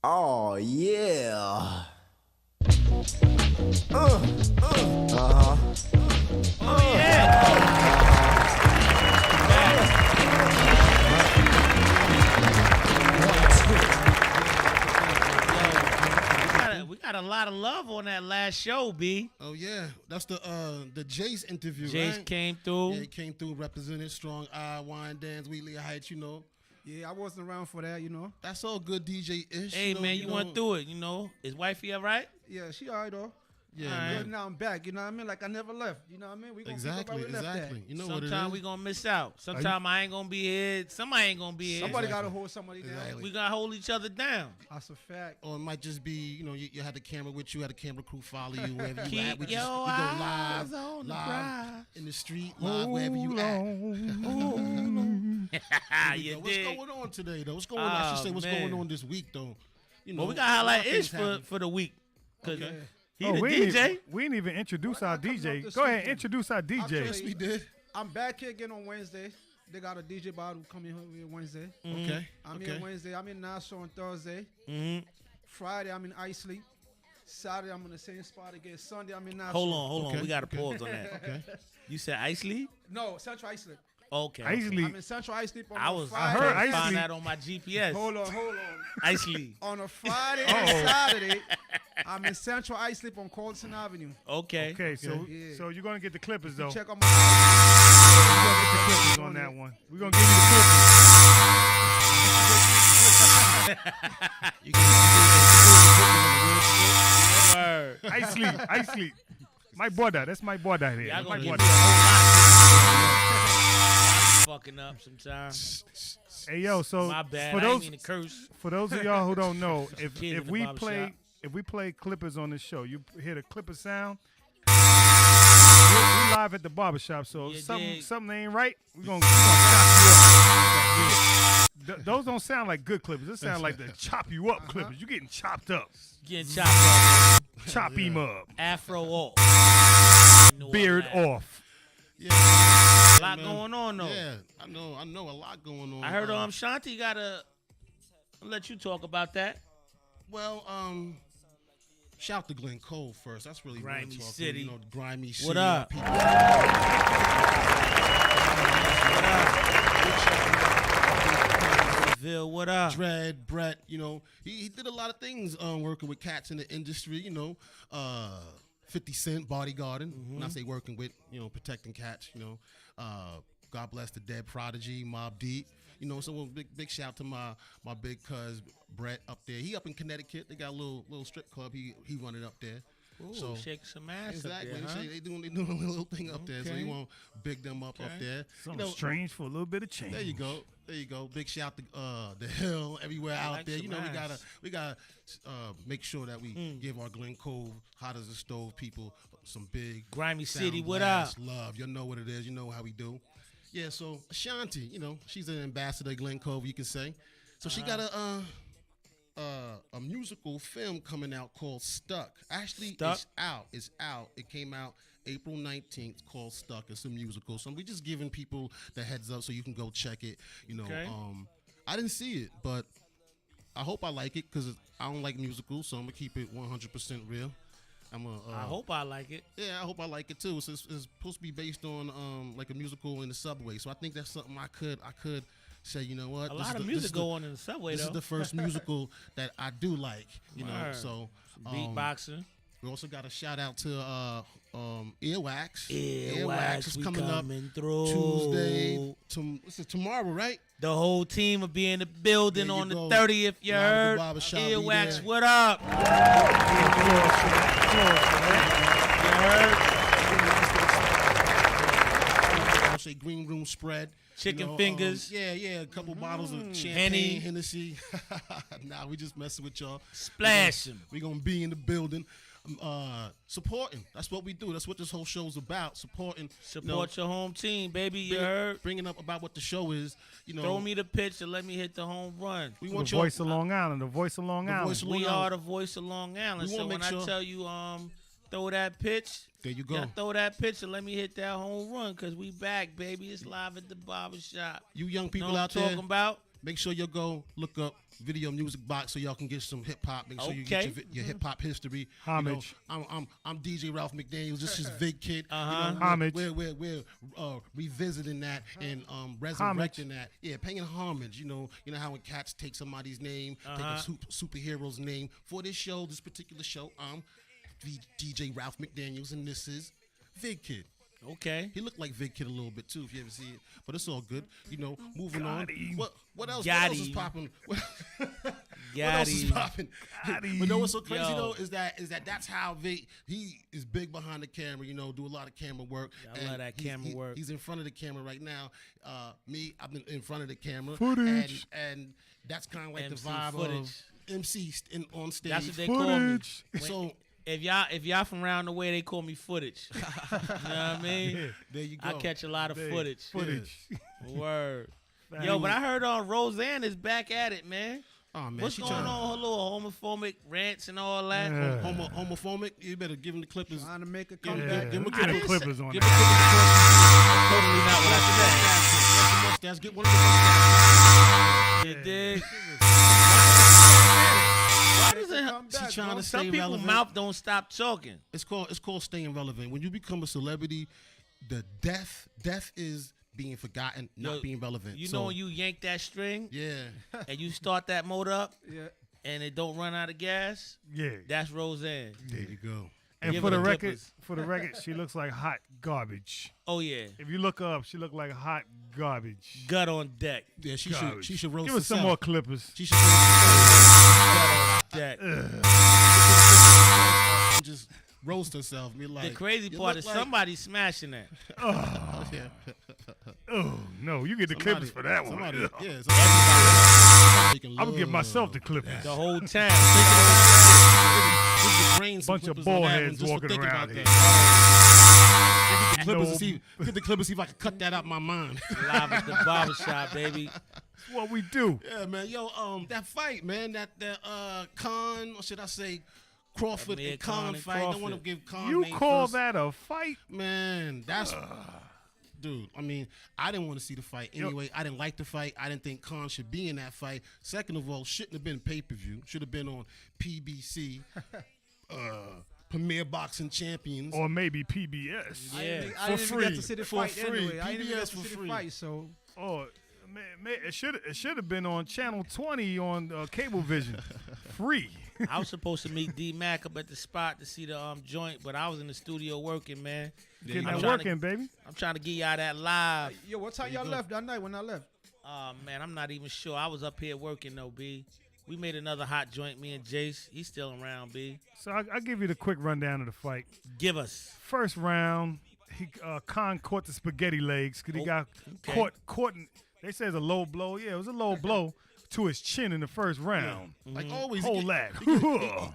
Oh yeah. Uh-huh. Oh yeah. We got a lot of love on that last show, B. Oh yeah, that's the Jase interview. Jase right? came through. Yeah, he came through, represented strong eye, wine dance, Wheatley Heights. Yeah, I wasn't around for that. That's all good DJ ish. Hey man, you went through it. Is wifey all right? Yeah, she all right though. Yeah, All right. man. Good, now I'm back. You know what I mean? Like I never left. You know what I mean? We gonna pick up Exactly, where we left exactly. at. You know what it is. Sometimes we gonna miss out. Sometimes I ain't gonna be here. Somebody ain't gonna be here. Somebody Exactly. gotta hold somebody down. Exactly. We gotta hold each other down. That's a fact. Or it might just be, you had the camera with you, had the camera crew follow you wherever you Keep at. We your go eyes live, on the live prize. in the street, live wherever you at. You What's dig? going on today, though? What's going on? I should say what's man. going on this week, though. Well, we got highlight things Ish happen. for the week. Cause Okay. he the we DJ. Didn't even introduce What our got coming up DJ. this Go ahead, weekend? introduce our DJ. Yes, we did. I'm back here again on Wednesday. They got a DJ bar who come in here Wednesday. Okay. I'm okay. here Wednesday. I'm in Nassau on Thursday. Mm-hmm. Friday, I'm in Isley. Saturday, I'm in the same spot again. Sunday, I'm in Nassau. Hold on. Okay, We got to okay. pause on that. Okay. You said Isley? No, Central Isley. Okay. Isley. I'm in Central Isley on I a was Friday. I heard trying to find Isley. that on my GPS. Hold on. Isley. On a Friday and Saturday, I'm in Central Isley on Colton Avenue. Okay. Okay, so Yeah. so you're gonna get the Clippers though. Check out We're my. gonna get the Clippers on that one. We're gonna give you the Clippers. Word. Isley. My brother. That's my brother here. Y'all That's my gonna give me a brother. whole lot of fucking up sometimes. Hey yo, so My bad. for I those didn't mean to curse. for those of y'all who don't know, if kid in if the we barber play shop. if we play Clippers on the show, you hear the Clipper sound. We live at the barbershop, so You if dig. something ain't right, we're gonna chop you up. Those don't sound like good Clippers. This sound like the chop you up Clippers. You getting chopped up. Getting chopped up. Chop him up. Afro off. You know Beard all that. off. Yeah, A lot man. going on though. Yeah, I know a lot going on. I heard Ashanti got a. I'll let you talk about that. Well, shout to Glen Cove first. That's really what I'm Grimy talking. City. Grimy City. What up? People. Ville, what up? Dread, Brett, he did a lot of things working with cats in the industry, 50 Cent, bodyguarding. When I say working with, protecting cats, God bless the dead prodigy, Mobb Deep. So a big shout to my big cuz Brett up there. He up in Connecticut. They got a little strip club. He running up there. Ooh, So shake some ass exactly. up there, huh? They doing a little thing up there. So Okay. you want to big them up there. Something strange for a little bit of change. There you go. Big shout to the Hill everywhere out like there. some ass. We gotta make sure that we give our Glen Cove hot as a stove people some big Grimy sound City, what blast up? love. You know what it is. You know how we do. Yeah. So Ashanti, she's an ambassador of Glen Cove. You can say. So she got a musical film coming out called Stuck. Actually, Stuck? It's out. It came out April 19th called Stuck. It's a musical. So we just giving people the heads up so you can go check it. Okay. I didn't see it, but I hope I like it because I don't like musicals, so I'm going to keep it 100% real. I hope I like it. Yeah, I hope I like it too. It's supposed to be based on like a musical in the subway. So I think that's something I could say, you know what? A lot of music go on in the subway This though. is the first musical that I do like, Word. So Beatboxing. we also got a shout out to Earwax. Earwax, is we coming up through. Tuesday. This is tomorrow, right? The whole team will be in the building There you on the go. 30th. You Live at the heard? barber shop, be Earwax, there. what up? You heard? I'll say green room spread. Chicken fingers. Yeah, a couple bottles of champagne, Henny. Hennessy. Nah, we just messing with y'all. Splash 'em. We gonna be in the building, supporting. That's what we do. That's what this whole show's about. Supporting. Support your home team, baby. You heard? Bringing up about what the show is. Throw me the pitch and let me hit the home run. We The want voice of Long Island. The voice of Long Island. voice of- We Long are Island. the voice of Long Island. We So wanna when make I sure- tell you, throw that pitch, There you go. gotta throw that pitch and let me hit that home run because we back, baby. It's live at the barber shop. You young Know people what I'm out there. talking about? make sure you go look up Video Music Box so y'all can get some hip hop. Make sure you get your hip hop history. Homage. You know, I'm DJ Ralph McDaniels. This is Big Kid. Homage. We're revisiting that and resurrecting that. Yeah, paying homage. You know how when cats take somebody's name, take a superhero's name for this show, this particular show. I'm DJ Ralph McDaniels, and this is Big Kid. Okay. He looked like Big Kid a little bit too, if you ever see it. But it's all good. You know, moving on. What else? What else is popping? What else is popping? But you know what's so crazy though is that that's how he is big behind the camera. You know, do a lot of camera work. I love that camera work. He's in front of the camera right now. I've been in front of the camera. Footage. And that's kind of like MC the vibe footage. of MC on stage. That's what they call me. So. If y'all from around the way, they call me footage. You know what I mean? Yeah, there you go. I catch a lot of footage. Yeah. Word. Yo, but I heard Rosanne is back at it, man. Oh man, what's going on? Her little homophobic rants and all that. Homophobic? You better give him the Clippers. Trying to make a Give comeback. him the Clippers on Give that. him the Totally not what I mustache. Get one of the said. You dig? She trying to Some stay people's relevant. mouth don't stop talking. It's called staying relevant. When you become a celebrity, the death is being forgotten, not being relevant. You know when you yank that string, yeah, and you start that motor up, Yeah. and it don't run out of gas. Yeah. That's Rosanne. there you go. And Give for her the the record, Clippers. she looks like hot garbage. Oh yeah, If you look her up, she look like hot garbage. gut on deck. Yeah, she Garbage. should roast Give us some herself. more Clippers. She should roast Deck. herself. Just roast herself. Be like, The crazy you part look is like- somebody smashing that. Yeah. Oh no, you get the Clippers for that one. Somebody, Ugh. yeah, somebody I'm gonna give myself the Clippers. The whole town. Bunch of ball heads walking around here. Get the Clippers, see if I can cut that out my mind. Live at the barbershop, baby. That's what we do. Yeah, man. Yo, that fight, man. That Khan, or should I say, Crawford Amir and Khan Khan and fight. I don't want to Crawford. give Khan You name call first. that a fight? Man, that's dude. I mean, I didn't want to see the fight anyway. I didn't like the fight. I didn't think Khan should be in that fight. Second of all, shouldn't have been pay-per-view. Should have been on PBC, Premier Boxing Champions. Or maybe PBS. Yeah. I didn't For even free. get to see the For fight free. anyway. I didn't even PBS get to for see free. the fight, so Oh, man, it should have been on Channel 20 on Cablevision. Free. I was supposed to meet D Mac up at the spot to see the joint, but I was in the studio working, man. Getting I'm that trying working, baby. I'm trying to get y'all that live. yo, what time y'all left that night when I left? Man, I'm not even sure. I was up here working though, B. We made another hot joint, me and Jase. He's still around, B. So I'll give you the quick rundown of the fight. Give us. First round, Khan caught the spaghetti legs because he got caught in, they say it's a low blow. Yeah, it was a low blow to his chin in the first round. Like always, Hold that.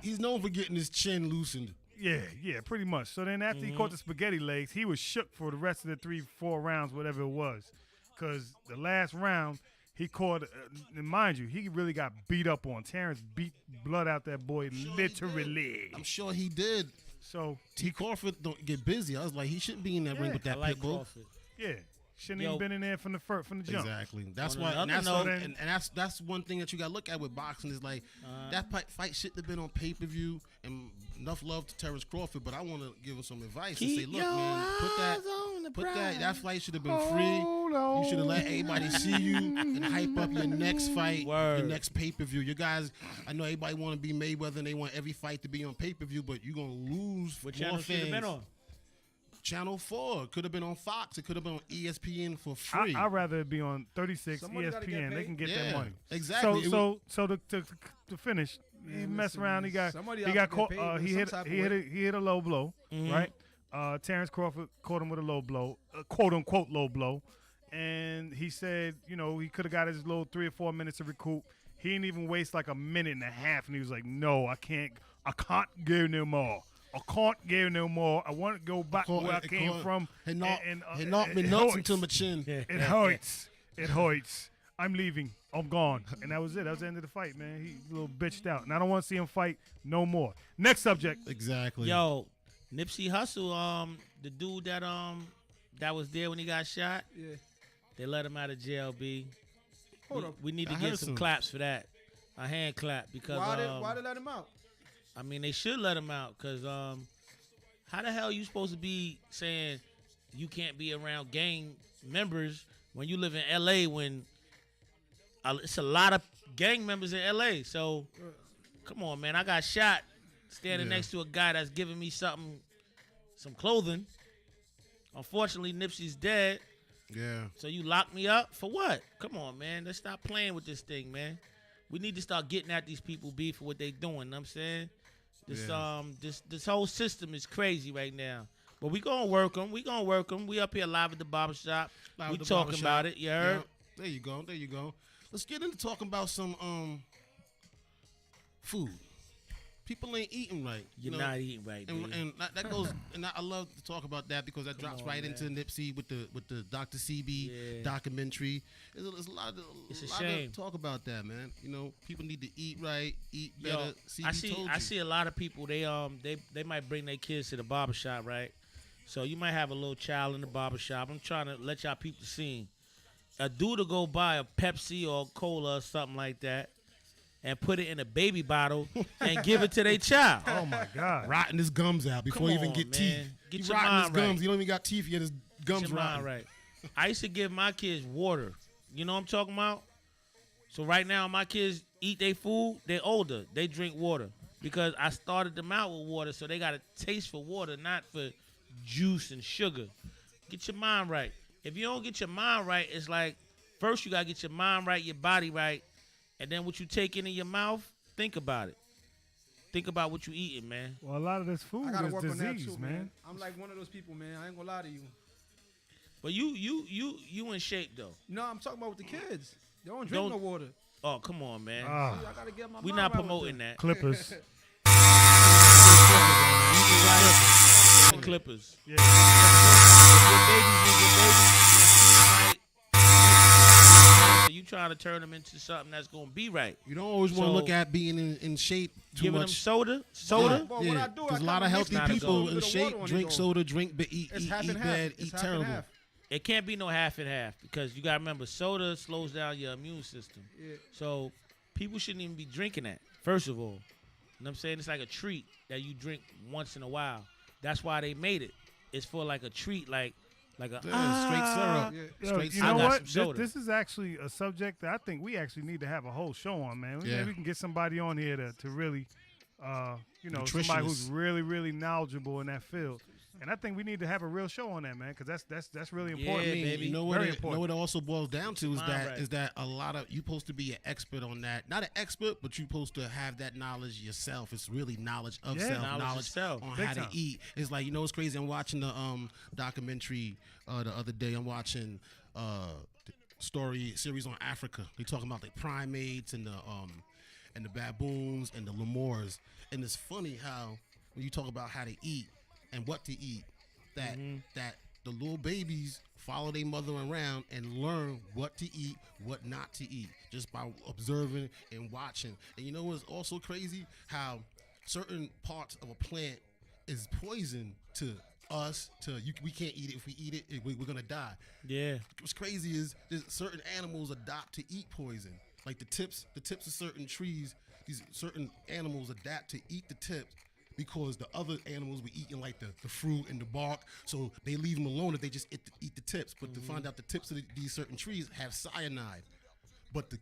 he's known for getting his chin loosened. Yeah, pretty much. So then after he caught the spaghetti legs, he was shook for the rest of the 3-4 rounds, whatever it was. Because the last round, he caught, and mind you, he really got beat up on. Terrence beat blood out that boy literally. I'm sure he did. So, T. Crawford don't get busy. I was like, he shouldn't be in that ring with I that like pit bull. Crawford. yeah, shouldn't Yo. even been in there from the jump. Exactly. That's On why. another And that's, note- and that's one thing that you got to look at with boxing is like that fight shouldn't have been on pay per view. And enough love to Terrence Crawford, but I want to give him some advice and say, Keep look, your man, eyes on the that fight should have been free. Hold You should have on. let everybody see you and hype up your next fight, Word. your next pay per view. You guys, I know everybody want to be Mayweather and they want every fight to be on pay per view, but you're gonna lose What more channel should have fans. been on? Channel 4 could have been on Fox. It could have been on ESPN for free. I'd rather it be on 36 Somebody gotta get ESPN. They paid. can get Yeah, their money. exactly. It So to finish, he messed listen, around. He got somebody he have got to caught. get paid He in hit some type he of hit way. he hit a low blow, right? Terrence Crawford caught him with a low blow, quote unquote low blow, and he said, you know, he could have got his little 3 or 4 minutes to recoup. He didn't even waste like a minute and a half, and he was like, "No, I can't give no more. I can't give no more. I want to go back where I came from." He and knocked me it nuts hurts. into my chin. It hurts. It hurts. I'm leaving. I'm gone. And that was it. That was the end of the fight, man. He a little bitched out. And I don't want to see him fight no more. Next subject. Exactly. Yo, Nipsey Hussle, the dude that was there when he got shot, Yeah. they let him out of jail, B. Hold up. We need to I get heard some some. claps for that. A hand clap because Why they let him out? I mean they should let him out because how the hell you supposed to be saying you can't be around gang members when you live in L.A. when it's a lot of gang members in L.A. So come on, man. I got shot standing next to a guy that's giving me some clothing. Unfortunately, Nippsey's dead. Yeah. So you locked me up for what? Come on, man. Let's stop playing with this thing, man. We need to start getting at these people beef for what they doing. Know what I'm saying? This whole system is crazy right now. But we gonna work them. We up here live at the barbershop. Live We at the talking barbershop. about it. You heard? Yeah. There you go. Let's get into talking about some food. People ain't eating right. You're know? not eating right, And, man. and that goes, and I love to talk about that because that drops on, right man. into Nippsey with the Dr. Sebi Yeah. documentary. There's a lot It's a lot shame. to talk about that, man. You know, people need to eat right, eat Yo, better. CB told you. I see a lot of people. They might bring their kids to the barbershop, right? So you might have a little child in the barbershop. I'm trying to let y'all peep the scene. A dude to go buy a Pepsi or cola or something like that and put it in a baby bottle and give it to their child. Oh my God. Rotting his gums out before he Come even on, get man. teeth. Get He your rotting his mind right. gums. He don't even got teeth yet. His gums Get your mind rotting. right. I used to give my kids water. You know what I'm talking about? So right now, my kids eat their food. They're older. They drink water because I started them out with water, so they got a taste for water, not for juice and sugar. Get your mind right. If you don't get your mind right, it's like first you got to get your mind right, your body right, and then what you take into your mouth, think about it. Think about what you eating, man. Well, a lot of this food I gotta is work on that disease, too, man. I'm like one of those people, man. I ain't gonna lie to you. But you in shape though. No, I'm talking about with the kids. They don't drink Don't- no water. Oh, come on, man. Ah, I gotta get my We mind not right with promoting them. that. Clippers. Clippers. Yeah. Your babies, so you trying to turn them into something that's gonna be right. You don't always want to So- look at being in shape too Giving them much. soda. Yeah, But what I do, I because a lot kinda of mix healthy not a people goal. in Little shape water on drink it, though. soda, drink, but eat It's half and half. bad, It's eat half and terrible. half. It can't be no half and half because you gotta remember soda slows down your immune system. Yeah. So people shouldn't even be drinking that. First of all, you know what I'm saying? It's like a treat that you drink once in a while. That's why they made it. It's for like a treat, like a Yeah, straight syrup. Yeah. Yo, Straight you I know got what? some This, soda. this is actually a subject that I think we actually need to have a whole show on, man. Yeah. Maybe we can get somebody on here to really, somebody who's Nutritionist. really, really knowledgeable in that field. And I think we need to have a real show on that, man, because that's really important. I mean, baby. you know what? Very It, you know important. what it also boils down to is Mind that right. is that a lot of you supposed to be an expert on that. Not an expert, but you supposed to have that knowledge yourself. It's really knowledge of Yeah. self, Knowledge of self. on Big how time. to eat. It's like it's crazy. I'm watching the documentary the other day. I'm watching story series on Africa. They talking about the primates and the baboons and the lemurs. And it's funny how when you talk about how to eat and what to eat, that the little babies follow their mother around and learn what to eat, what not to eat, just by observing and watching. And you know what's also crazy? How certain parts of a plant is poison to us. We can't eat it. If we eat it, we're gonna die. yeah. What's crazy is there's certain animals adopt to eat poison. Like the tips of certain trees, these certain animals adapt to eat the tips because the other animals were eating like the fruit and the bark, so they leave them alone if they just eat the tips. But to find out the tips of these certain trees have cyanide. But the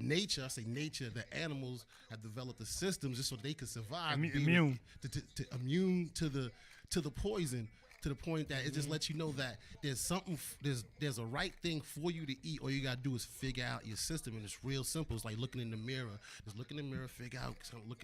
nature, I say nature, the animals have developed the systems just so they could survive. Immune. To immune to the poison, to the point that it just lets you know that there's something, there's a right thing for you to eat. All you gotta do is figure out your system, and it's real simple. It's like looking in the mirror. Just look in the mirror, figure out, look,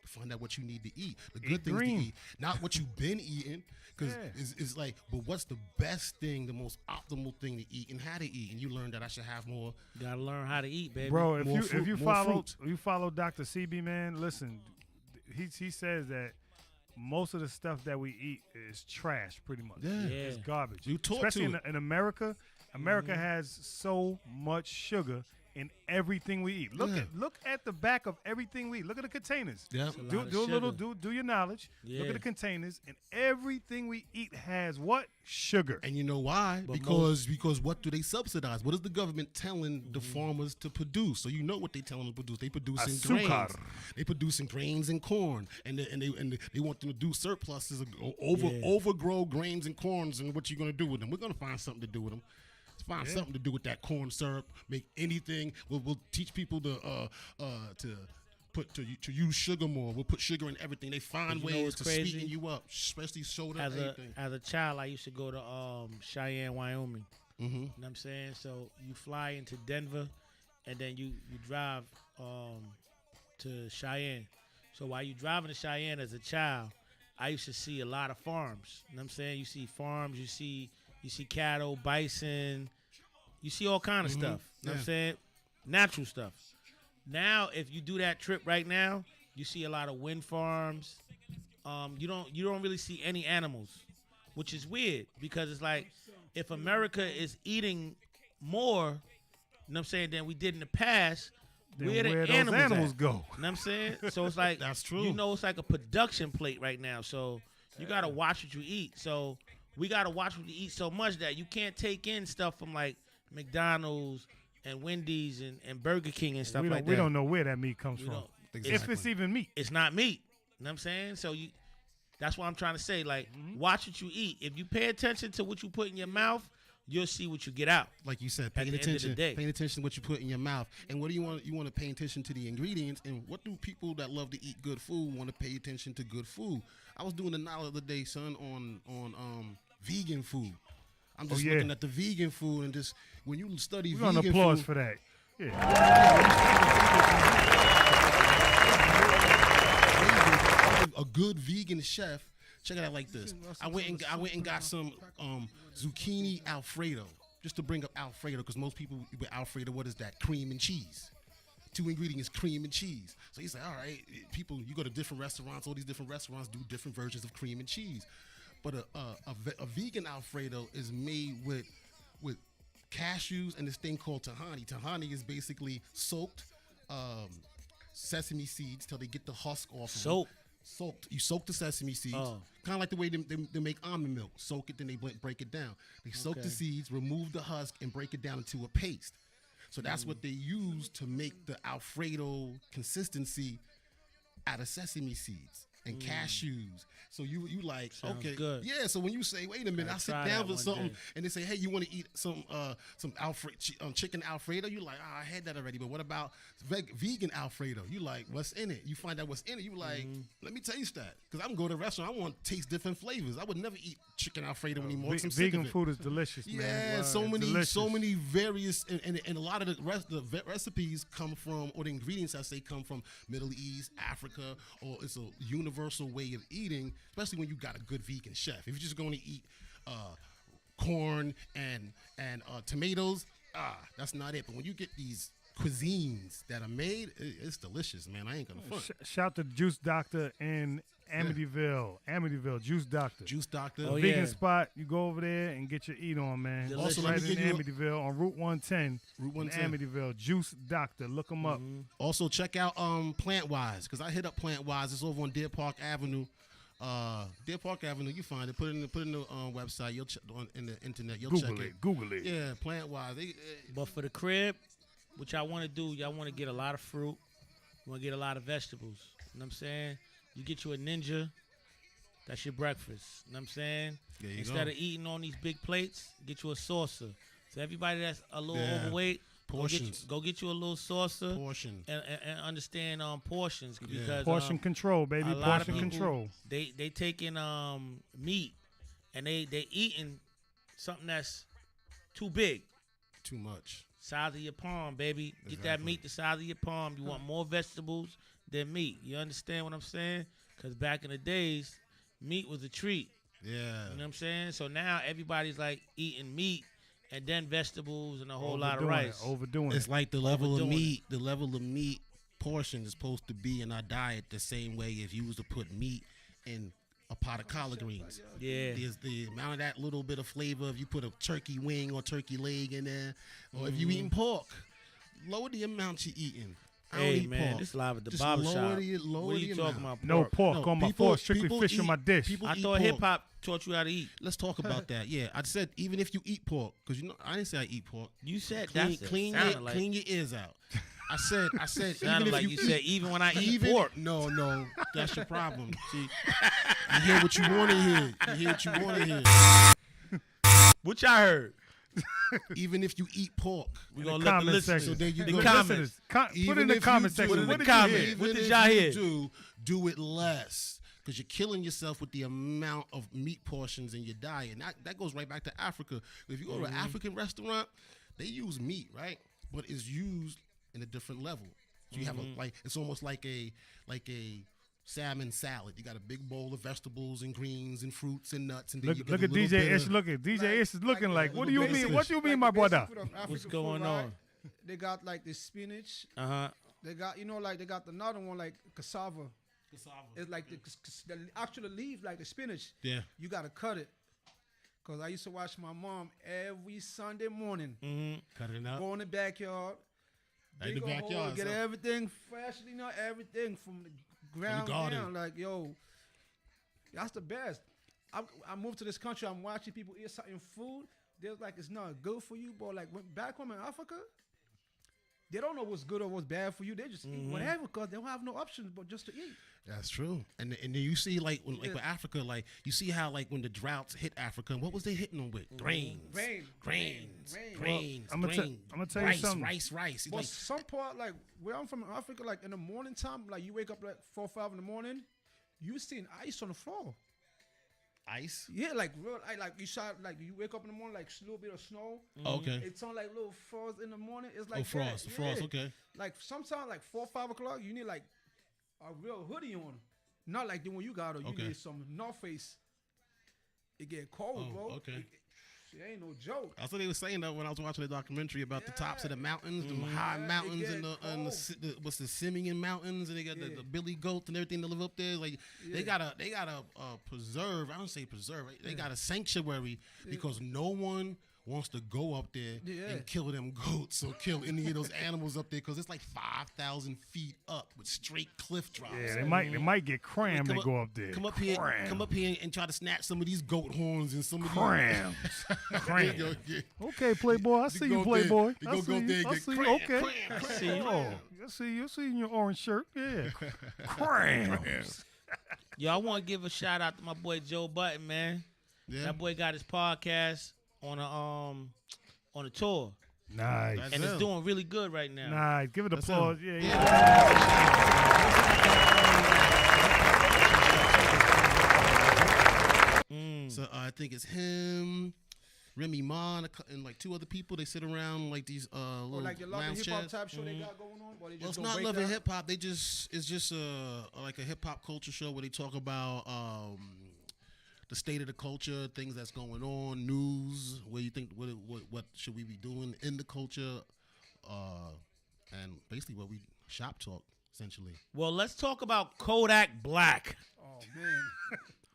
find out what you need to eat. The good things green. to eat, not what you've been eating. Because Yeah. it's like, but what's the best thing, the most optimal thing to eat, and how to eat? And you learned that I should have more. You gotta learn how to eat, baby. Bro, More if you more follow fruit. Dr. Sebi, man, listen, he says that most of the stuff that we eat is trash, pretty much. Yeah. It's garbage. You taught Especially to in America. America has so much sugar in everything we eat. Look Yeah. at the back of everything we eat. Look at the containers. Yeah. a lot Do of a little sugar. do your knowledge. Look Yeah. at the containers, and everything we eat has what? Sugar. And you know why? But Because what do they subsidize? What is the government telling the farmers to produce? So you know what they telling them to produce. They producing Azúcar. grains. They producing grains and corn, and they want them to do surpluses, overgrow grains and corns. And what you gonna do with them? We're gonna find something to do with them. Let's find something to do with that corn syrup. Make anything. We'll teach people to use sugar more. We'll put sugar in everything. They find You know ways what's to crazy? sweeten you up, especially soda. Anything. As a child, I used to go to Cheyenne, Wyoming. Mm-hmm. You know what I'm saying? So you fly into Denver, and then you drive to Cheyenne. So while you driving to Cheyenne as a child, I used to see a lot of farms. You know what I'm saying? You see farms, you see cattle, bison, you see all kind of stuff. You know what I'm saying? Natural stuff. Now, if you do that trip right now, you see a lot of wind farms. You don't really see any animals, which is weird because it's like if America is eating more, you know what I'm saying, than we did in the past, Then where the where those animals animals at? go? You know what I'm saying? So it's like That's true. You know, it's like a production plate right now. So you gotta watch what you eat. So we gotta watch what you eat so much that you can't take in stuff from like McDonald's and Wendy's and Burger King and stuff like that. We don't know where that meat comes We from. don't- If it's even meat. It's not meat. You know what I'm saying? So that's what I'm trying to say. Like, watch what you eat. If you pay attention to what you put in your mouth, you'll see what you get out. Like you said, At paying the end of the attention, day. paying attention to what you put in your mouth, and what do you want? You want to pay attention to the ingredients, and what do people that love to eat good food want to pay attention to good food? I was doing the knowledge the other day, son, on vegan food. I'm just looking at the vegan food, and just when you study We're vegan gonna applause food, for that. Yeah. a good vegan chef. Check it out like this. I went and got some zucchini Alfredo, just to bring up Alfredo, because most people with Alfredo, what is that? Cream and cheese. 2 ingredients, cream and cheese. So you say, all right, people, you go to different restaurants. All these different restaurants do different versions of cream and cheese. But a vegan Alfredo is made with cashews and this thing called tahini. Tahini is basically soaked sesame seeds till they get the husk off. Soaked. You soak the sesame seeds, kind of like the way they make almond milk. Soak it, then they break it down. They soak the seeds, remove the husk, and break it down into a paste. So that's what they use to make the Alfredo consistency out of sesame seeds and cashews. So you like, Sounds okay, good. yeah. So when you say, wait a minute, Gotta I sit try down that with one something, day. and they say, hey, you want to eat some chicken Alfredo? You like, I had that already, but what about vegan Alfredo? You like, what's in it? You find out what's in it. You like, let me taste that, because I'm going to a restaurant. I want to taste different flavors. I would never eat chicken Alfredo anymore. 'cause I'm sick Vegan of it. food is delicious, man. Yeah, Wow, so delicious. many various, and a lot of the recipes come from, or the ingredients I say come from Middle East, Africa, or it's a universal way of eating, especially when you got a good vegan chef. If you're just going to eat corn and tomatoes, that's not it. But when you get these cuisines that are made, it's delicious, man. I ain't gonna front. Shout to Juice Doctor in Amityville, Juice Doctor. Juice Doctor. Oh, Vegan yeah. spot. You go over there and get your eat on, man. Delicious. Also, right let me in give you Amityville on Route 110. Route in 110. Amityville, Juice Doctor. Look them up. Also, check out Plant Wise, because I hit up Plant Wise. It's over on Deer Park Avenue. Deer Park Avenue, you find it. Put it in the website. You'll check in the internet. You'll check it. Google it. Yeah, Plant Wise. But for the crib, what y'all want to do, y'all want to get a lot of fruit. You want to get a lot of vegetables. You know what I'm saying? You get you a Ninja. That's your breakfast. You know what I'm saying? There you Instead go. of eating on these big plates, get you a saucer. So everybody that's a little Yeah. overweight, Portions. Go get you a little saucer Portion. and understand portions, because Portion control, baby. a lot of Portion people, control. They taking meat and they eating something that's too big. Too much. Size of your palm, baby. Get that meat the size of your palm. You want more vegetables than meat. You understand what I'm saying? Because back in the days, meat was a treat. Yeah. You know what I'm saying? So now everybody's like eating meat and then vegetables and a whole lot of rice. Overdoing It's it. like the level of Overdoing meat. The level of meat portion is supposed to be in our diet the same way if you was to put meat in a pot of collard greens. Yeah. There's the amount of that little bit of flavor if you put a turkey wing or turkey leg in there, or if you eating pork. lower the amount you're eating. I don't Hey eat man, pork. this live at the Just barber lower shop. lower What are you the talking amount. about? No pork No, on my people- fork. Strictly people fish on my eat- dish. people I eat thought pork. hip hop taught you how to eat. Let's talk about that. Yeah, I said even if you eat pork, because you know I didn't say I eat pork. You said Clean, that's clean, sounded your, like, clean your ears out. I said sounded even like if you said even when I eat even pork. no, that's your problem. See, you hear what you want to hear. You hear what you want to hear. Which I heard. Even if you eat pork, We're In the gonna let the comment listeners. section. So there you the go. comments. Put even in the if comment you do- section. Put in What the did you comments. hear? even What did if y'all you hear? do it less, because you're killing yourself with the amount of meat portions in your diet. And that goes right back to Africa. If you go to an African restaurant, they use meat, right? But it's used in a different level. So you have it's almost like a salmon salad. You got a big bowl of vegetables and greens and fruits and nuts, and then you Look get at a little DJ bit Ish of- looking. DJ Ish is looking like. What do you little mean? basic- What do you mean, Like my the basic brother? food of African What's food, going right? on? They got like the spinach. Uh-huh. They got like they got another one like cassava. It's like the actual leaf like the spinach. Yeah. You gotta cut it. Cause I used to watch my mom every Sunday morning Cut it up. go in the backyard. In dig the a hole, backyard, get so- everything fresh, everything from the ground garden. down. Like yo, that's the best. I moved to this country. I'm watching people eat certain food. They're like it's not good for you, but like back home in Africa, they don't know what's good or what's bad for you. They just eat whatever because they don't have no options but just to eat. That's true. And then you see like when, like Yeah. with Africa, like you see how like when the droughts hit Africa, what was they hitting them with? Grains. Rain. I'm gonna tell you rice, something. Rice. It's But like some part, like where I'm from in Africa, like in the morning time, like you wake up like 4 or 5 in the morning, you seeing ice on the floor. ice. Yeah, like real, like you shot, like you wake up in the morning, like a little bit of snow. Okay. It's on like little frost in the morning. It's like frost. that. Frost. Yeah. Okay. Like sometimes, like 4 or 5 o'clock, you need like a real hoodie on. Not like the one you got, or you Okay. need some North Face. It get cold, Oh, bro. okay. It ain't no joke. That's what they were saying though when I was watching the documentary about the tops of the mountains, the high Yeah, it mountains, get and cold. the what's the Simeon Mountains, and they got Yeah. the Billy Goat and everything that live up there. Like they gotta preserve. I don't say preserve. Right? They got a sanctuary because no one wants to go up there Yeah. and kill them goats or kill any of those animals up there because it's like 5,000 feet up with straight cliff drops. Yeah, they might get crammed Come and up- go up there. Come up here and try to snatch some of these goat horns and some of Cram. these. Cram. Yeah. Okay, Playboy. I see you, Playboy. You I go see up there you. and I get see you. cram, Okay. cram, I see you. Oh, I see you. I see you in your orange shirt. Yeah. Cram. Yo, I want to give a shout out to my boy Joe Button, man. Yeah. That boy got his podcast on a tour, Nice. That's and it's him. doing really good right now. Nice. Give it That's applause. him. Yeah. So I think it's him, Remy Ma, and like 2 other people. They sit around like these Or little like the love and lounge hip hop chairs. type show they got going on. But they just Well, it's go not break love and down. hip hop. It's just like a hip hop culture show where they talk about the state of the culture, things that's going on, news, where you think what should we be doing in the culture, and basically what we shop talk essentially. Well, let's talk about Kodak Black. Oh man.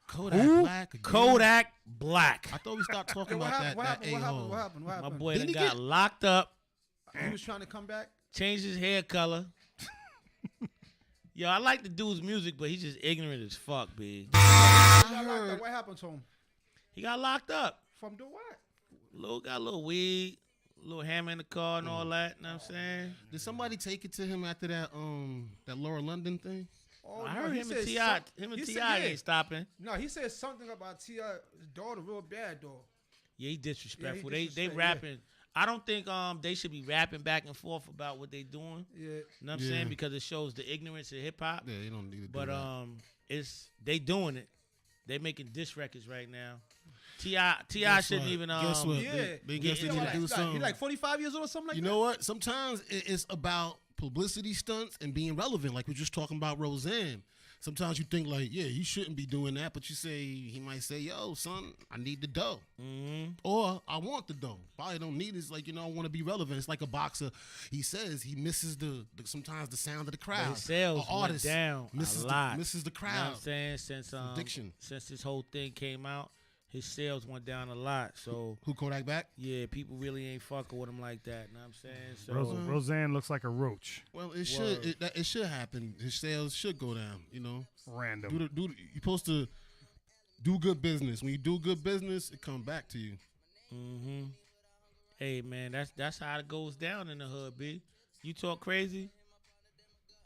Kodak Black. Again? Kodak Black. I thought we stopped talking What about happened? What that happened? What happened? a-hole. What happened? What My happened? boy Didn't done he got get- locked up, He was trying to come back. changed his hair color. Yo, I like the dude's music, but he's just ignorant as fuck, B. He got locked up. What happened to him? He got locked up. From doing what? Got a little weed, a little hammer in the car and all that. You know what I'm saying? Did somebody take it to him after that Laura London thing? Oh, I no, heard he him said and Ti. some- Him and he Ti said- yeah. ain't stopping. No, he said something about T.I.'s daughter real bad, though. Yeah, he disrespectful. Yeah, he They disrespect, rapping. I don't think they should be rapping back and forth about what they doing. Yeah. You know what I'm Yeah. saying? Because it shows the ignorance of hip hop. Yeah, you don't need to But do that. it's they doing it. They making diss records right now. Ti Guess shouldn't what? even Guess what? Yeah. They guess they Yeah, need like- to do something. He like 45 years old or something like You that? know what? Sometimes it's about publicity stunts and being relevant. Like we're just talking about Rosanne. Sometimes you think like, yeah, he shouldn't be doing that, but he might say, yo, son, I need the dough. Or I want the dough. Probably don't need it. It's like, I want to be relevant. It's like a boxer. He says he misses the sometimes the sound of the crowd. His sales An went down misses a lot. misses the You know what I'm crowd. saying? Since Addiction. since this whole thing came out, his sales went down a lot. So Who Kodak back? yeah, people really ain't fucking with him like that. Know what I'm saying? So Rosanne looks like a roach. Well, it should happen. His sales should go down. You know, Random. you're supposed to do good business. When you do good business, it comes back to you. Mm-hmm. Hey man, that's how it goes down in the hood, B. You talk crazy,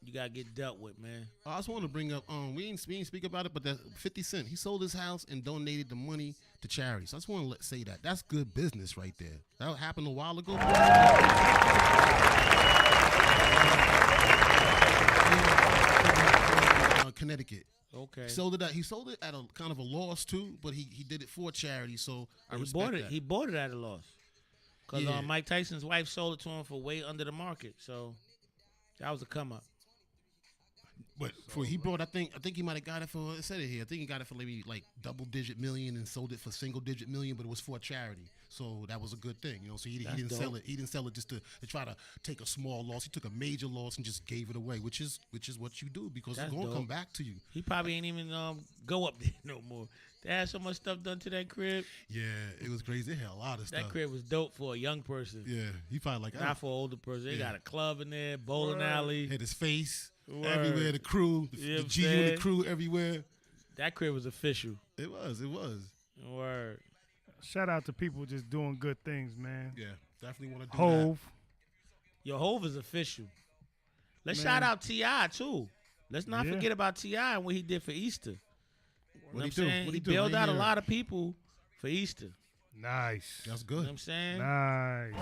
you gotta get dealt with, man. I just want to bring up, we ain't speak about it, but that 50 Cent, he sold his house and donated the money to charities. I just want to say that. That's good business right there. That happened a while ago. Connecticut. Okay. He sold it at a kind of a loss too, but he did it for charity, so I respect that. He bought it at a loss. Because Yeah. Mike Tyson's wife sold it to him for way under the market. So that was a come up. But he brought, I think he might have got it for, it said it here, I think he got it for maybe like double-digit million and sold it for single-digit million, but it was for a charity. So that was a good thing, you know. So he didn't dope. sell it. He didn't sell it just to try to take a small loss. He took a major loss and just gave it away, which is what you do, because That's it's gonna dope. come back to you. He probably ain't even go up there no more. They had so much stuff done to that crib. Yeah, it was crazy. They had a lot of That stuff. crib was dope for a young person. Yeah, he probably like, Not for an older person. They Yeah. got a club in there, bowling alley. had his face Word. everywhere. The crew, You know the what GU I'm and the saying? crew everywhere. That crib was official. It was. Word. Shout out to people just doing good things, man. Yeah, definitely want to do Hove. Your Hove is official. Let's Man. shout out T.I. too. Let's not Yeah. forget about T.I. and what he did for Easter. You know what I'm he do? saying? What'd He he do? bailed I out ain't a hear lot of people for Easter. Nice. that. That's You know good. what I'm saying? Nice.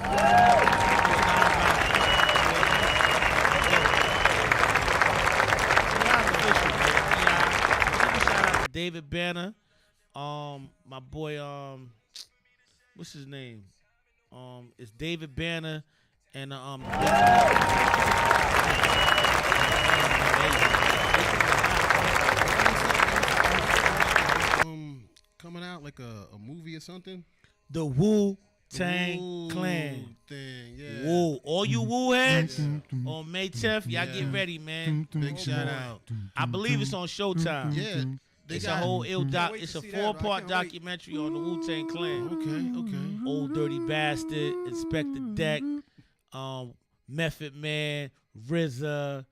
Shout out to David Banner. My boy, what's his name? It's David Banner and Coming out like a movie or something. the Wu-Tang Clan. Thing, yeah. Woo. All you Wu heads on May 10th, y'all get Yeah. ready, man. Big shout out. I believe it's on Showtime. Yeah, they It's got a whole Can't wait it's to a see that, bro. I 4-part can't wait. documentary on the Wu-Tang Clan. Okay. Old Dirty Bastard, Inspector Deck, Method Man, RZA,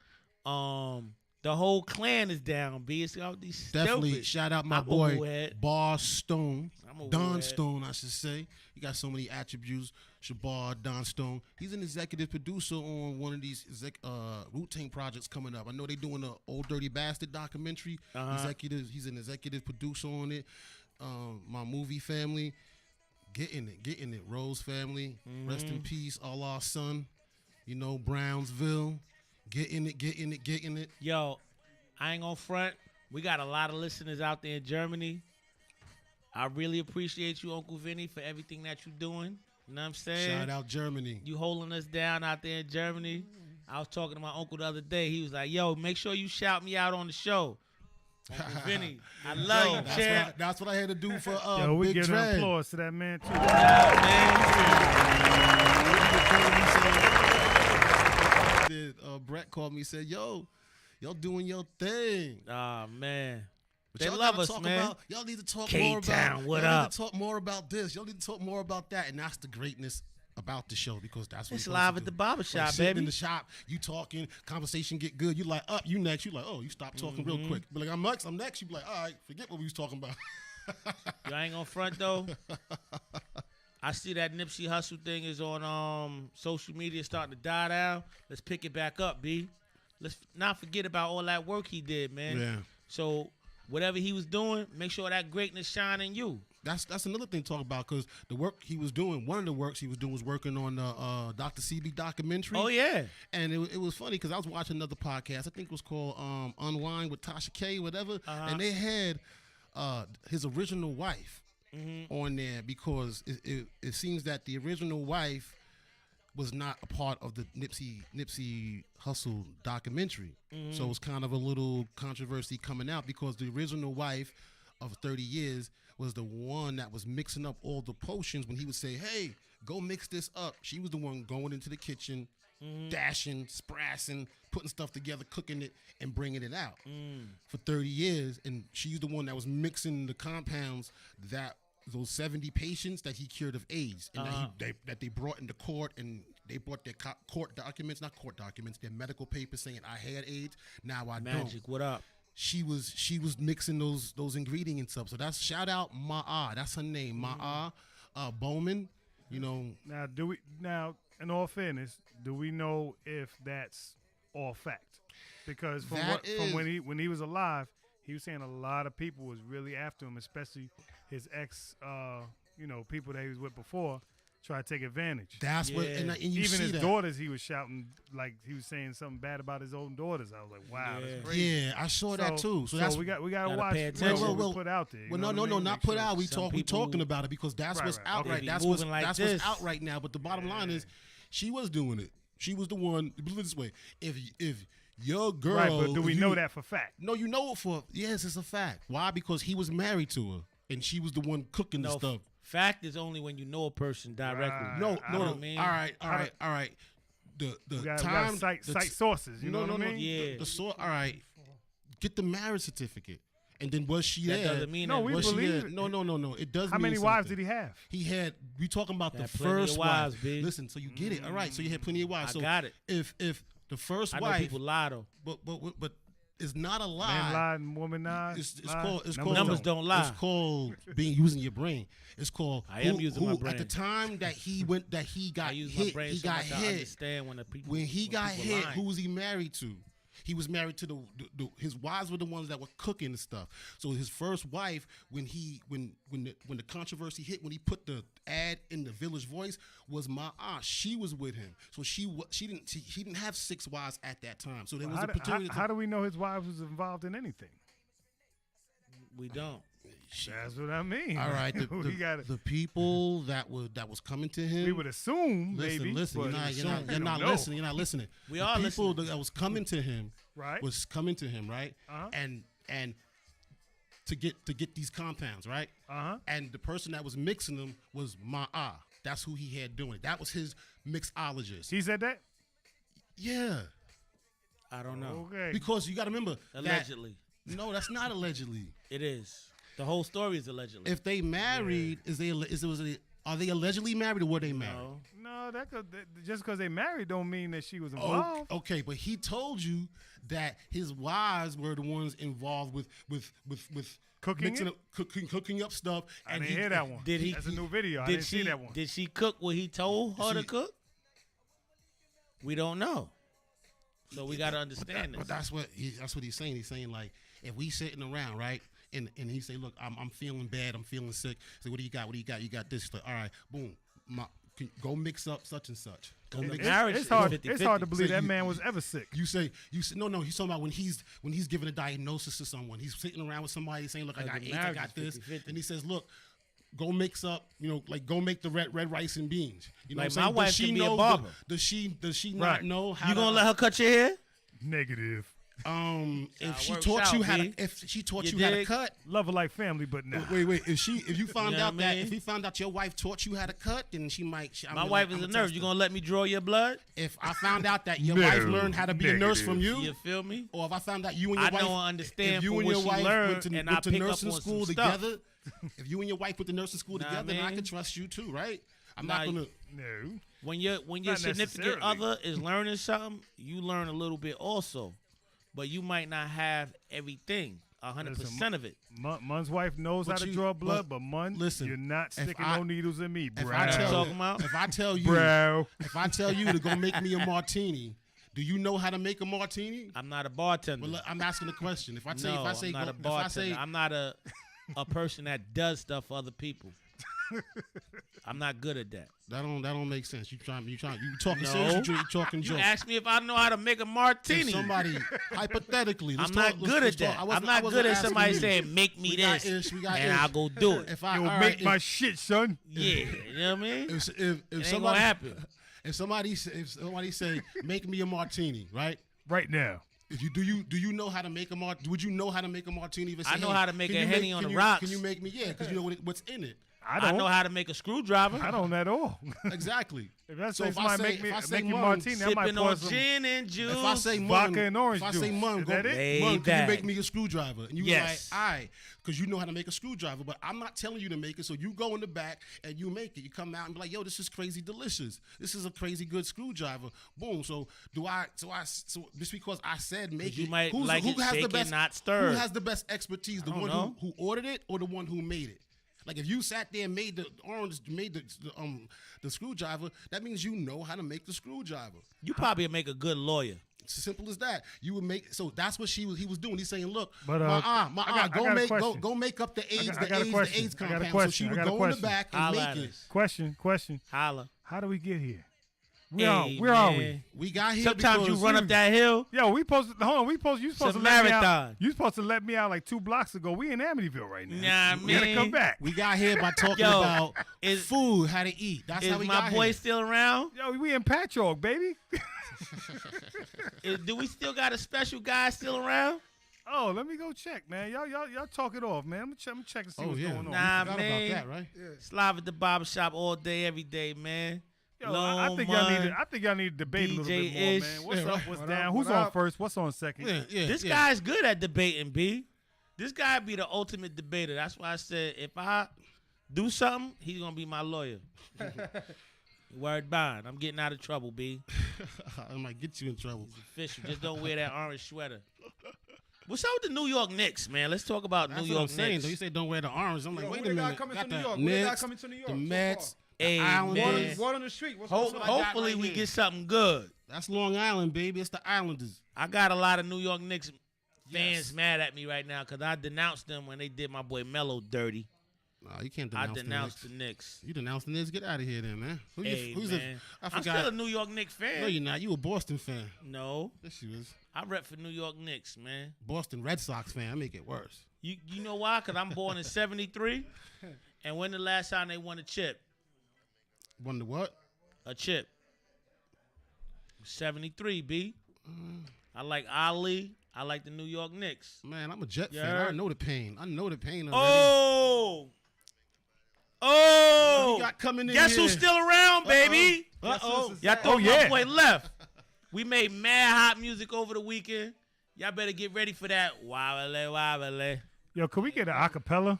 the whole clan is down, B. It's all these Definitely stupid. shout out my I'm a boy Wu-head. Barr Stone. I'm a Don Wu-head. Stone, I should say. He got so many attributes. Shabar, Don Stone. He's an executive producer on one of these Wu-Tang projects coming up. I know they're doing an Old Dirty Bastard documentary. He's an executive producer on it. My movie family, getting it. Rose family, rest in peace. Allah son, you know, Brownsville, getting it. Yo, I ain't gonna front. We got a lot of listeners out there in Germany. I really appreciate you, Uncle Vinny, for everything that you're doing. You know what I'm saying? Shout out Germany. You holding us down out there in Germany. I was talking to my uncle the other day. He was like, yo, make sure you shout me out on the show. Uncle Vinny, I love you, champ. That's what I had to do for Yo, we Big give Dre. an applause to that man too. Brett called me and said, yo, y'all doing your thing. Oh, man. But They y'all love gotta us, talk man. Y'all need to talk K-Town, more about what y'all up? need to talk more about this. Y'all need to talk more about that. And that's the greatness about the show, because that's what It's we're live supposed at to the do. barbershop, Like, sitting baby. in the shop, you talking, conversation get good. You like, up, you next. You like, oh, you stop talking real quick. Be like, I'm next. You be like, all right, forget what we was talking about. You ain't gonna front, though. I see that Nippsey Hustle thing is on social media starting to die down. Let's pick it back up, B. Let's not forget about all that work he did, man. Yeah. So whatever he was doing, make sure that greatness shine in you. That's another thing to talk about, because the work he was doing, one of the works he was doing was working on the Dr. Sebi documentary. Oh, yeah. And it was funny because I was watching another podcast. I think it was called Unwind with Tasha K, whatever. And they had his original wife on there, because it seems that the original wife was not a part of the Nipsey Hussle documentary. So it was kind of a little controversy coming out, because the original wife of 30 years was the one that was mixing up all the potions when he would say, hey, go mix this up. She was the one going into the kitchen, dashing, sprassing, putting stuff together, cooking it, and bringing it out for 30 years. And she's the one that was mixing the compounds that those 70 patients that he cured of AIDS, and that they brought into court, and they brought their court documents, not court documents, their medical papers saying I had AIDS. Now I don't. Magic, what up? She was mixing those ingredients up. So that's shout out Ma'a. That's her name, Ma'a Bowman. You know. Now in all fairness, do we know if that's all fact? Because from when he was alive, he was saying a lot of people was really after him, especially his ex, people that he was with before, try to take advantage. That's what, and you even see his that. daughters, he was shouting like he was saying something bad about his own daughters. I was like, wow, that's crazy. Yeah, I saw that too. So that's we got to watch pay attention. what we put out there. Well, no, not put out. We talking about it because that's what's out right. That's what's out right now. But the bottom line is, she was doing it. She was the one. Put it this way: if your girl, right, but do we know that for fact? No, you know it for yes, it's a fact. Why? Because he was married to her, and she was the one cooking the stuff. Fact is only when you know a person directly. Right. No. I mean? All right. The We got time cite sources. You know what I mean? Yeah. The source. All right. Get the marriage certificate, and then was she That there? doesn't mean No, that. we Was she believe there? it. No. It does. How mean many wives something. did he have? He had. We talking about the Had plenty of first wives, wife. big. Listen, so you get it. All right. So you had plenty of wives. I So got it. If the first I know wife, people lie though. but it's not a lie. Man lied and woman lied. It's lied. called Numbers don't lie. It's called using your brain. It's called. I am using my brain. At the time that he got I use my hit, brain he so got much to hit. understand when the people When he got people hit, lying. who was he married to? He was married to his wives were the ones that were cooking and stuff. So his first wife, when the controversy hit, when he put the ad in the Village Voice, was my aunt. She was with him. So he didn't have 6 wives at that time. So there was a particular. How do we know his wife was involved in anything? We don't. That's what I mean. All right, the people that was coming to him. We would assume, maybe. Listen. but You're not listening. You're not listening. We the are people listening. that was coming to him. Right. Was coming to him, right? Uh-huh. And to get these compounds, right? Uh-huh. And the person that was mixing them was Ma'a. That's who he had doing it. That was his mixologist. He said that? Yeah. I don't know. Okay. Because you got to remember. Allegedly. No, that's not allegedly. It is. The whole story is allegedly. If they married, are they allegedly married or were they married? No. No, just because they married don't mean that she was involved. Okay, but he told you that his wives were the ones involved with Cooking mixing it? up, cooking up stuff. I didn't hear that one. Did he? That's a new video. I Did didn't see that one. Did she cook what he told her to cook? We don't know. So we got to understand this. But that's what he's saying. He's saying like, if we sitting around, right, and he say, look, I'm feeling bad, I'm feeling sick. Say, what do you got? What do you got? You got this. Like, all right, boom. Go mix up such and such. Marriage It's is hard. 50-50. It's hard to believe So that you- man was ever sick. You say no. He's talking about when he's giving a diagnosis to someone. He's sitting around with somebody saying, look, I got the AIDS, I marriage got is this, 50-50. and he says, look, go mix up, like go make the red rice and beans. You know Like, what I'm saying? my wife Does she can be a know? barber. Does she not Right. know how? You gonna let her cut your hair? Negative. If she works taught out, you how B. to, if she taught You you how to dig? cut. Love her like family, but nah. Wait. If you found You know out what I that mean? if he found out your wife taught you how to cut, then she might. My wife is a nurse. You gonna let me draw your blood? If I found out that your No, wife learned how to be a nurse negative. from You you, feel me? or if I found out you and your I wife, know and understand if you from and what your she wife learned, went to, and went I to pick up nursing on some school stuff. together, if you and your wife went to nursing school Nah, together, then I man. can trust you too, right? I'm Nah, not gonna. No. When your Not significant necessarily. other is learning something, you learn a little bit also, but you might not have everything, 100% of it. Mun's wife knows how But to you- draw blood, but but Mun, listen, you're not if sticking I- no needles in me, bro. If I tell, talking about? if I tell you, Bro. if I tell you to go make me a martini, do you know how to make a martini? I'm not a bartender. Well, I'm asking a question. If I say, no, if I say, I'm not go, a if I bartender. say, I'm not a person that does stuff for other people. I'm not good at that. that don't make sense. You talking No. serious? You talking You jokes? asked me if I know how to make a If martini. somebody hypothetically, I'm not good at that. I'm not good at somebody saying, make me We got this, ish, we got and ish. I'll go do it. If I Yo, all make right, my shit, son. Yeah, you know what I mean? if It ain't somebody gonna happen. if somebody say make me a martini, right? Right now. If you do you know how to make a martini? Would you know how to make a martini? If it I say, know hey, how to make can a you Henny on can the you- rocks. Can you make me? Yeah, because you know what's in it. I know how to make a screwdriver. I don't at all. Exactly. If that's So so if I somebody say- make me if I say make you mum, martini, I might Sipping pour on some. gin and juice. If I say Vodka mum, and orange if I say juice. mum, Is go, that it? Laid mum, can you back. make me a screwdriver? And you Yes. like, all right, because you know how to make a screwdriver, but I'm not telling you to make it. So you go in the back and you make it. You come out and be like, yo, this is crazy delicious. This is a crazy good screwdriver. Boom. So so just because I said make You it, might like it shaken, not stirred. Who has the best expertise? The don't one know. who ordered it or the one who made it? Like if you sat there and made the screwdriver, that means you know how to make the screwdriver. You probably make a good lawyer. It's as simple as that. You would make so that's what he was doing. He's saying, look, But, I got a question. go make up the AIDS, I got a question. AIDS I got a compound. So question. she I would got a go in the question. back and Holla make at it. us. Question. Holla. How do we get here? Hey, Where are we? man. We got here. Sometimes you because- run up that hill. Yo, you supposed to a let me out. marathon. You supposed to let me out like 2 blocks ago. We in Amityville right now. Nah, We gotta man. come back. We got here by talking Yo, about is- food, how to eat. That's how Is we my got boy here. still around? Yo, we in Patchogue, baby. Do we still got a special guy still around? Oh, let me go check, man. Y'all talk it off, man. I'm gonna check and see Oh what's yeah, going on. Nah, we forgot man. about that, right? Slav at the barber shop all day, every day, man. Yo, I think y'all need to debate a little bit more, DJ-ish. man. What's Yeah, up? right. What's What down? up, Who's what on up? first? What's on second? Yeah. This yeah. guy's good at debating, B. This guy be the ultimate debater. That's why I said if I do something, he's gonna be my lawyer. Word bond. I'm getting out of trouble, B. I might get you in trouble. Official. Just don't wear that orange sweater. What's up with the New York Knicks, man? Let's talk about That's New what York I'm saying. Knicks. Though you say don't wear the orange. I'm like, Yo, wait who a they got minute. coming Got to New the York? Who they got Knicks, coming to New York the so Mets, Hey, the Islanders. man. Word on the street. What's Ho- going on? hopefully right we here. get something good. That's Long Island, baby. It's the Islanders. I got a lot of New York Knicks fans Yes. mad at me right now because I denounced them when they did my boy Melo dirty. No, you can't I denounce denounced the the Knicks. Knicks. You denounced the Knicks. Get out of here, then, man. Hey, who's man. I I'm forgot. still a New York Knicks fan. No, you're not. You a Boston fan. No, Yes, you is. I rep for New York Knicks, man. Boston Red Sox fan. I make it worse. You know why? Because I'm born in 73. And when the last time they won a chip? Wonder what? A chip. 73, B. I like Ali. I like the New York Knicks. Man, I'm a Jet You fan. I heard? know the pain. I know the pain already. Oh! What Oh! we got coming in Guess here? who's still around, baby? Uh-oh. Y'all thought Oh, yeah. my boy left. We made mad hot music over the weekend. Y'all better get ready for that. Wobbly, wobbly. Yo, can we get an acapella?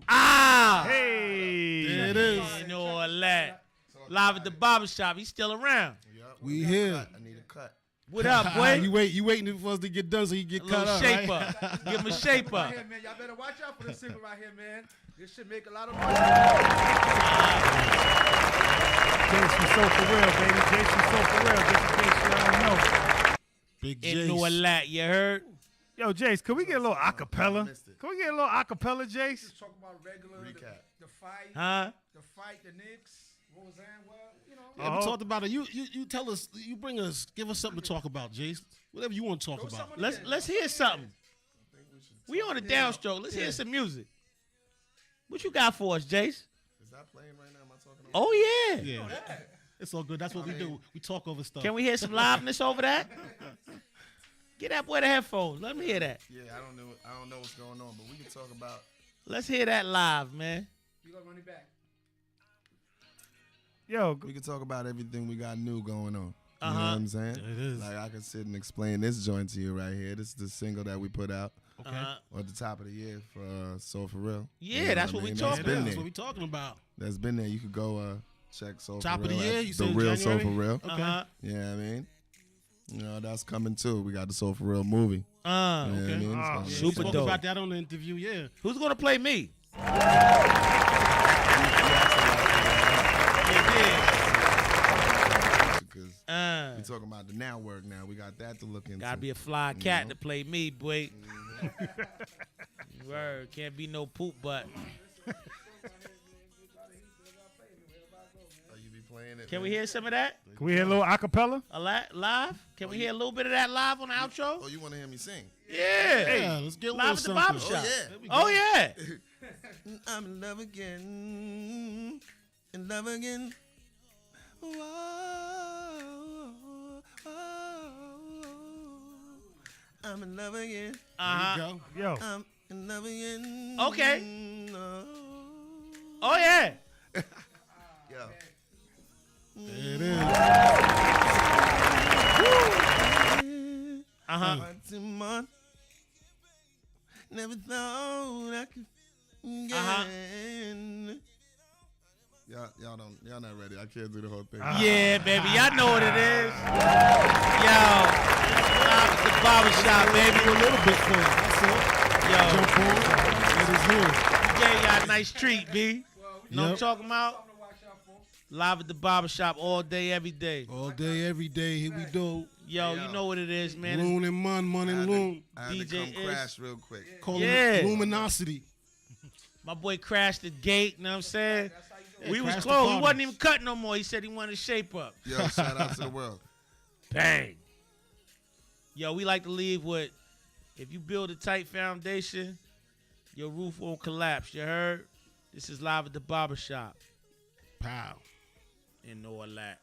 Ah! Hey. There it is. You know all that. Live at the barbershop. He's still around. We here. I need a cut. What up, boy? You waiting for us to get done so you get A cut little up, shape right? up. Give him a shape up. Right here, man. Y'all better watch out for this single right here, man. This should make a lot of money. Jase from So For Real, baby. Jase from So For Real, just in case you don't know. Big And know a Jace. lot, you heard? Yo, Jase, can we get a little acapella? missed it. Can we get a little acapella, Jase? Just talk about regular, Recap. the fight, Huh? the Knicks, Rosanne, well, you know. Yeah, we talked about it. You tell us. You bring us. Give us something to talk about, Jace. Whatever you want to talk Throw about. something in there. Let's hear something. We on a downstroke. Let's hear some music. What you got for us, Jace? Is that playing right now? Am I talking? Oh, yeah. Yeah, it's all good. That's what we do. We talk over stuff. Can we hear some liveness over that? Get that boy the headphones. Let me hear that. Yeah, I don't know what's going on, but we can talk about. Let's hear that live, man. You gonna run it back. Yo, We can talk about everything we got new going on. You know Uh-huh. what I'm saying? It is. Like I can sit and explain this joint to you right here. This is the single that we put out Okay. at the top of the year for So For Real. Yeah, You know that's I what we mean? talking That's Yeah, been that's there. what we talking about. That's been there. You could go check So Top For of the Real year. at You the said real January? So For Real. Okay. Uh-huh. Yeah, I mean, you know that's coming too. We got the So For Real movie. You know what I okay. mean? It's Ah, gonna be- super We spoke dope. about that on the interview. Yeah. Who's going to play me? Because we talking about the now work now. We got that to look into. Gotta be a fly cat to play me, boy. Word, can't be no poop butt. Oh, you be playing it. Can we man? hear some of that? can we hear a little acapella? Live? Can we hear a little bit of that live on the outro? Oh, you want to hear me sing? Yeah. Yeah. Let's get a Live little at the something. barbershop. Oh, yeah. Oh, yeah. I'm in love again. In love again. Whoa, I'm in love again. Uh-huh. There you go. Yo, I'm in love again. Okay. Oh. Oh yeah. Yo. It is. Month to month. Never thought I could again. Y'all not ready. I can't do the whole thing. Yeah, baby. Y'all know what it is. Yo. Live at the barbershop, baby. A little bit for it. That's it. Yo. Jump on. It is here. Gave y'all a nice treat, B. You know what I'm Yep. talking about? Live at the barbershop all day, every day. All day, every day. Here we go. Yo, you know what it is, man. Loon and money loon. I had to DJ come is- crash real quick. Call Yeah. it luminosity. My boy crashed the gate, you know what I'm saying? We was crashed the close. He parties. wasn't even cutting no more. He said he wanted to shape up. Yo, shout out to the world. Bang. Yo, we like to leave with, if you build a tight foundation, your roof won't collapse. You heard? This is Live at the barbershop. Pow. And all that.